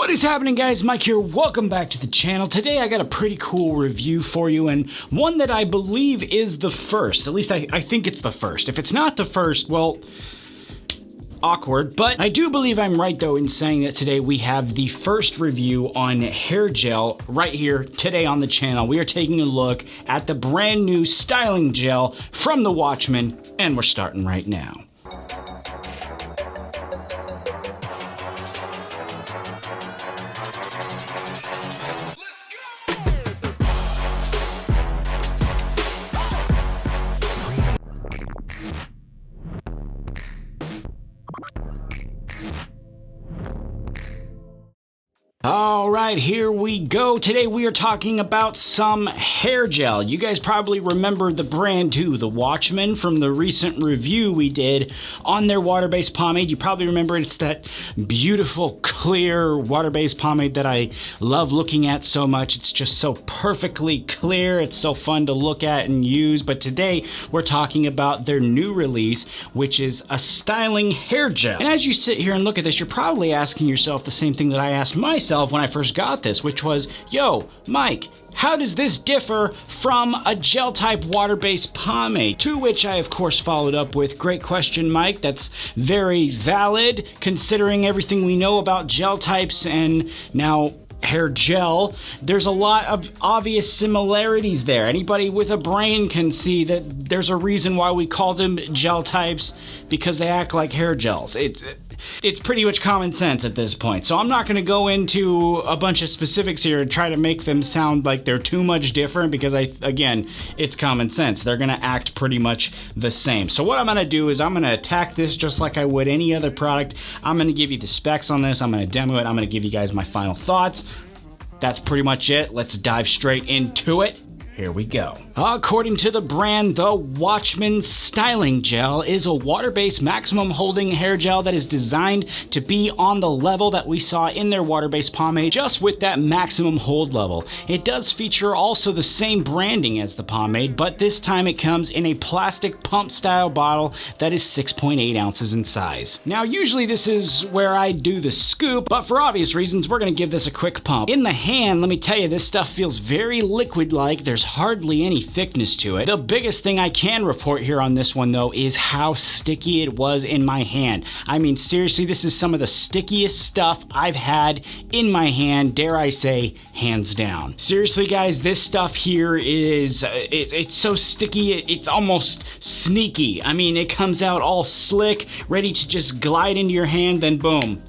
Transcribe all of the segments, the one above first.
What is happening, guys? Mike here. Welcome back to the channel. Today I got a pretty cool review for you, and one that I believe is the first. At least I think it's the first. If it's not the first, well, awkward. But I do believe I'm right, though, in saying that today we have the first review on hair gel right here today on the channel. We are taking a look at the brand new styling gel from the Watchman, and we're starting right now. All right, here we go. Today we are talking about some hair gel. You guys probably remember the brand too, the Watchman, from the recent review we did on their water-based pomade. You probably remember it's that beautiful, clear water-based pomade that I love looking at so much. It's just so perfectly clear. It's so fun to look at and use. But today we're talking about their new release, which is a styling hair gel. And as you sit here and look at this, you're probably asking yourself the same thing that I asked myself when I first got this, which was, yo, Mike, how does this differ from a gel type water-based pomade? To which I of course followed up with, great question, Mike. That's very valid considering everything we know about gel types and now hair gel. There's a lot of obvious similarities there. Anybody with a brain can see that there's a reason why we call them gel types, because they act like hair gels. It's pretty much common sense at this point. So I'm not going to go into a bunch of specifics here and try to make them sound like they're too much different, because again, it's common sense. They're going to act pretty much the same. So what I'm going to do is I'm going to attack this just like I would any other product. I'm going to give you the specs on this. I'm going to demo it. I'm going to give you guys my final thoughts. That's pretty much it. Let's dive straight into it. Here we go. According to the brand, the Watchman Styling Gel is a water-based maximum holding hair gel that is designed to be on the level that we saw in their water-based pomade, just with that maximum hold level. It does feature also the same branding as the pomade, but this time it comes in a plastic pump style bottle that is 6.8 ounces in size. Now, usually this is where I do the scoop, but for obvious reasons, we're gonna give this a quick pump. In the hand, let me tell you, this stuff feels very liquid-like. There's hardly any thickness to it. The biggest thing I can report here on this one, though, is how sticky it was in my hand. I mean, seriously, this is some of the stickiest stuff I've had in my hand, dare I say, hands down. Seriously, guys, this stuff here is, it's so sticky, it's almost sneaky. I mean, it comes out all slick, ready to just glide into your hand, then boom.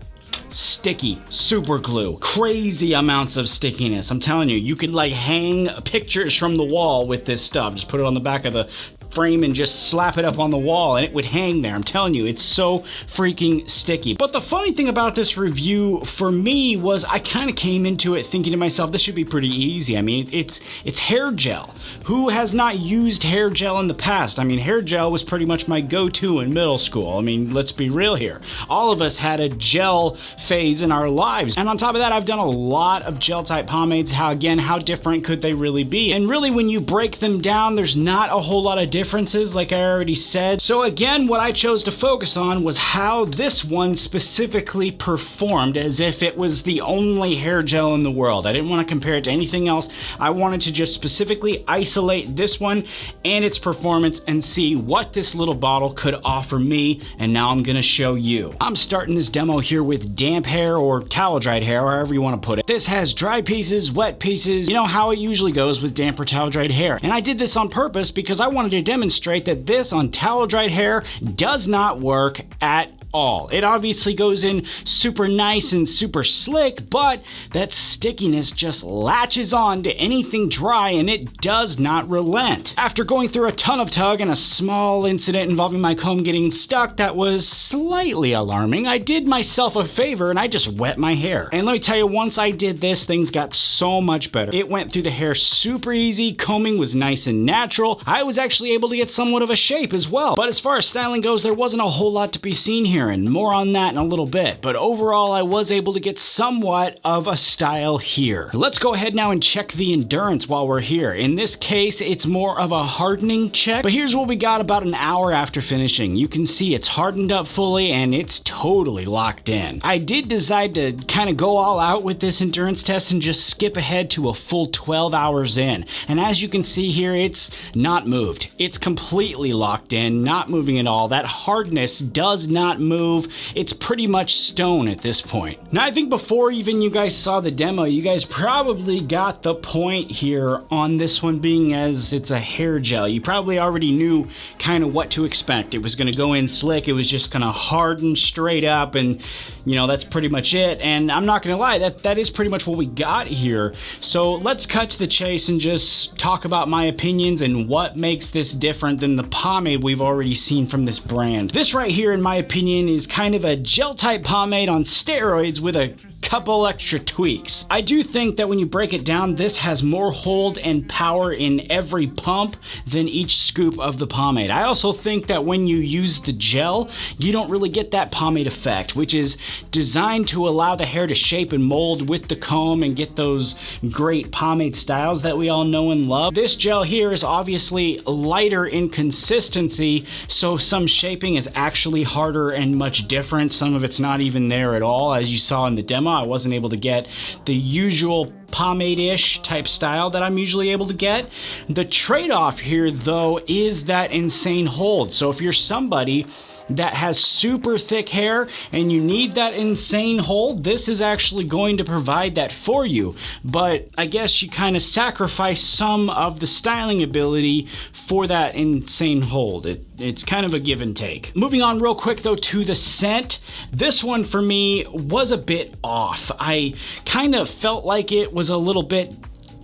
Sticky, super glue, crazy amounts of stickiness. I'm telling you, you could like hang pictures from the wall with this stuff. Just put it on the back of the frame and just slap it up on the wall and it would hang there. I'm telling you, it's so freaking sticky. But the funny thing about this review for me was I kind of came into it thinking to myself, this should be pretty easy. I mean, it's hair gel. Who has not used hair gel in the past? I mean, hair gel was pretty much my go-to in middle school. I mean, let's be real here. All of us had a gel phase in our lives. And on top of that, I've done a lot of gel type pomades. How different could they really be? And really, when you break them down, there's not a whole lot of differences, like I already said. So again, what I chose to focus on was how this one specifically performed, as if it was the only hair gel in the world. I didn't want to compare it to anything else. I wanted to just specifically isolate this one and its performance and see what this little bottle could offer me, and now I'm gonna show you. I'm starting this demo here with damp hair or towel dried hair, however you want to put it. This has dry pieces, wet pieces, you know how it usually goes with damp or towel dried hair. And I did this on purpose because I wanted to demonstrate that this on towel dried hair does not work at all. It obviously goes in super nice and super slick, but that stickiness just latches on to anything dry and it does not relent. After going through a ton of tug and a small incident involving my comb getting stuck that was slightly alarming, I did myself a favor and I just wet my hair. And let me tell you, once I did this, things got so much better. It went through the hair super easy, combing was nice and natural. I was actually able to get somewhat of a shape as well. But as far as styling goes, there wasn't a whole lot to be seen here, and more on that in a little bit. But overall, I was able to get somewhat of a style here. Let's go ahead now and check the endurance while we're here. In this case, it's more of a hardening check, but here's what we got about an hour after finishing. You can see it's hardened up fully and it's totally locked in. I did decide to kind of go all out with this endurance test and just skip ahead to a full 12 hours in. And as you can see here, it's not moved. It's completely locked in, not moving at all. That hardness does not move. It's pretty much stone at this point. Now, I think before even you guys saw the demo, you guys probably got the point here on this one being as it's a hair gel. You probably already knew kind of what to expect. It was going to go in slick. It was just going to harden straight up, and you know, that's pretty much it. And I'm not going to lie, that is pretty much what we got here. So let's cut to the chase and just talk about my opinions and what makes this different than the pomade we've already seen from this brand. This right here, in my opinion, is kind of a gel type pomade on steroids with a couple extra tweaks. I do think that when you break it down, this has more hold and power in every pump than each scoop of the pomade. I also think that when you use the gel, you don't really get that pomade effect, which is designed to allow the hair to shape and mold with the comb and get those great pomade styles that we all know and love. This gel here is obviously lighter in consistency, so some shaping is actually harder and much different. Some of it's not even there at all. As you saw in the demo, I wasn't able to get the usual pomade-ish type style that I'm usually able to get. The trade-off here, though, is that insane hold. So if you're somebody that has super thick hair and you need that insane hold, this is actually going to provide that for you. But I guess you kind of sacrifice some of the styling ability for that insane hold. It's kind of a give and take. Moving on real quick though to the scent. This one for me was a bit off. I kind of felt like it was a little bit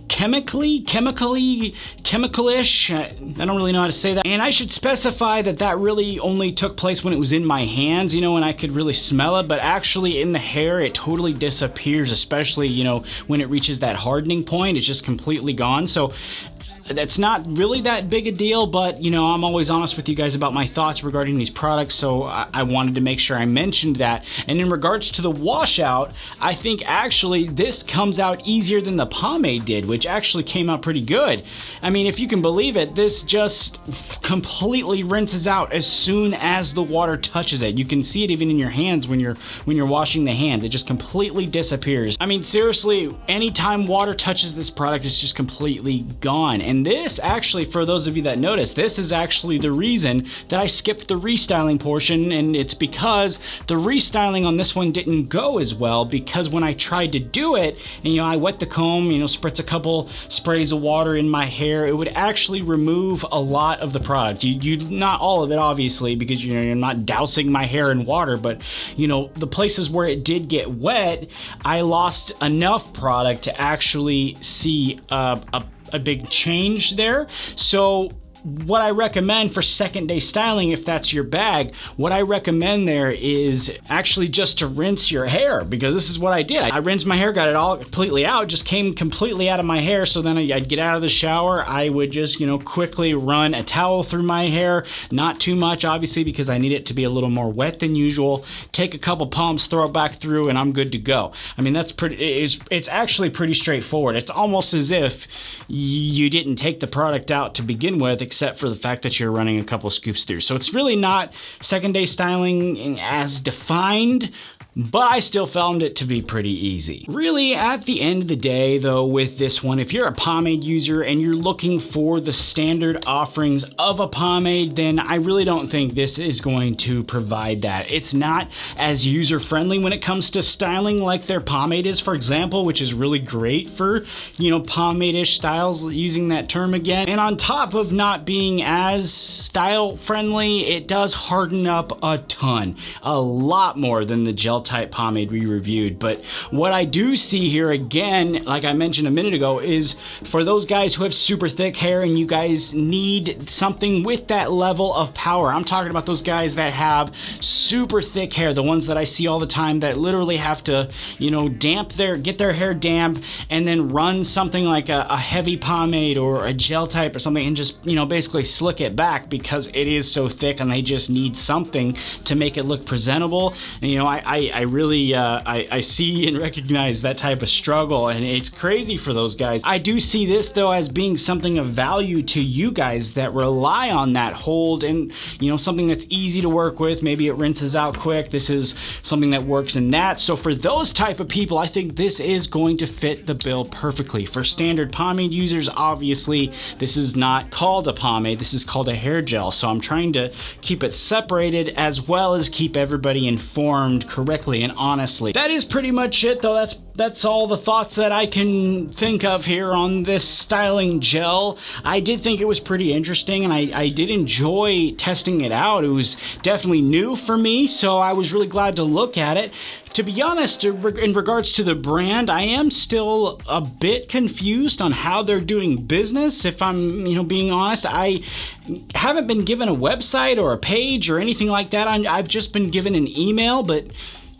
chemicalish. I don't really know how to say that. And I should specify that that really only took place when it was in my hands, you know, and I could really smell it, but actually in the hair, it totally disappears, especially, you know, when it reaches that hardening point, it's just completely gone. So that's not really that big a deal, but you know, I'm always honest with you guys about my thoughts regarding these products, so I wanted to make sure I mentioned that. And in regards to the washout, I think actually this comes out easier than the pomade did, which actually came out pretty good. I mean, if you can believe it, this just completely rinses out as soon as the water touches it. You can see it even in your hands when you're washing the hands. It just completely disappears. I mean, seriously, anytime water touches this product, it's just completely gone. And this actually, for those of you that noticed, this is actually the reason that I skipped the restyling portion, and it's because the restyling on this one didn't go as well, because when I tried to do it, and you know, I wet the comb, you know, spritz a couple sprays of water in my hair, it would actually remove a lot of the product. You not all of it, obviously, because you know, you're not dousing my hair in water, but you know, the places where it did get wet, I lost enough product to actually see a big change there. So what I recommend for second day styling, if that's your bag, what I recommend there is actually just to rinse your hair, because this is what I did. I rinsed my hair, got it all completely out, just came completely out of my hair. So then I'd get out of the shower, I would just, you know, quickly run a towel through my hair, not too much, obviously, because I need it to be a little more wet than usual. Take a couple pumps, throw it back through, and I'm good to go. I mean, that's it's actually pretty straightforward. It's almost as if you didn't take the product out to begin with, except for the fact that you're running a couple scoops through. So it's really not second day styling as defined, but I still found it to be pretty easy. Really, at the end of the day though, with this one, if you're a pomade user and you're looking for the standard offerings of a pomade, then I really don't think this is going to provide that. It's not as user-friendly when it comes to styling like their pomade is, for example, which is really great for, you know, pomade-ish styles, using that term again. And on top of not being as style-friendly, it does harden up a ton, a lot more than the gel type pomade we reviewed. But what I do see here again, like I mentioned a minute ago, is for those guys who have super thick hair and you guys need something with that level of power. I'm talking about those guys that have super thick hair, the ones that I see all the time that literally have to, you know, get their hair damp and then run something like a heavy pomade or a gel type or something and just, you know, basically slick it back because it is so thick and they just need something to make it look presentable. And, you know, I really I see and recognize that type of struggle, and it's crazy for those guys. I do see this though as being something of value to you guys that rely on that hold and, you know, something that's easy to work with. Maybe it rinses out quick. This is something that works in that. So for those type of people, I think this is going to fit the bill perfectly. For standard pomade users, obviously this is not called a pomade, this is called a hair gel. So I'm trying to keep it separated as well as keep everybody informed correctly and honestly. That is pretty much it though. That's all the thoughts that I can think of here on this styling gel. I did think it was pretty interesting, and I did enjoy testing it out. It was definitely new for me, so I was really glad to look at it. To be honest, in regards to the brand, I am still a bit confused on how they're doing business. If I'm, you know, being honest, I haven't been given a website or a page or anything like that. I've just been given an email, but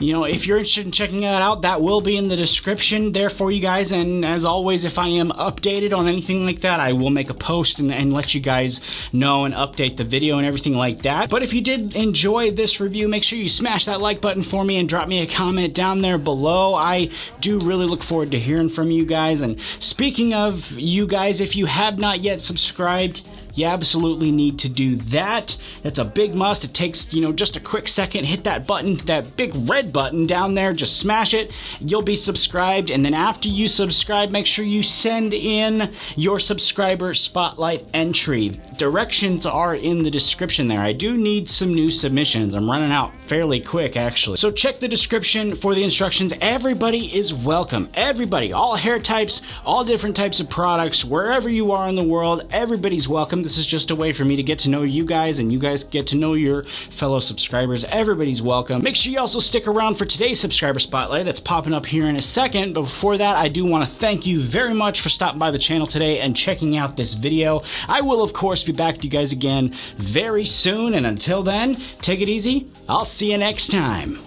you know, if you're interested in checking that out, that will be in the description there for you guys. And as always, if I am updated on anything like that, I will make a post and let you guys know and update the video and everything like that. But if you did enjoy this review, make sure you smash that like button for me and drop me a comment down there below. I do really look forward to hearing from you guys. And speaking of you guys, if you have not yet subscribed, you absolutely need to do that. That's a big must. It takes, you know, just a quick second. Hit that button, that big red button down there. Just smash it. You'll be subscribed. And then after you subscribe, make sure you send in your subscriber spotlight entry. Directions are in the description there. I do need some new submissions. I'm running out fairly quick, actually. So check the description for the instructions. Everybody is welcome. Everybody, all hair types, all different types of products, wherever you are in the world, everybody's welcome. This is just a way for me to get to know you guys and you guys get to know your fellow subscribers. Everybody's welcome. Make sure you also stick around for today's subscriber spotlight that's popping up here in a second. But before that, I do want to thank you very much for stopping by the channel today and checking out this video. I will, of course, be back to you guys again very soon. And until then, take it easy. I'll see you next time.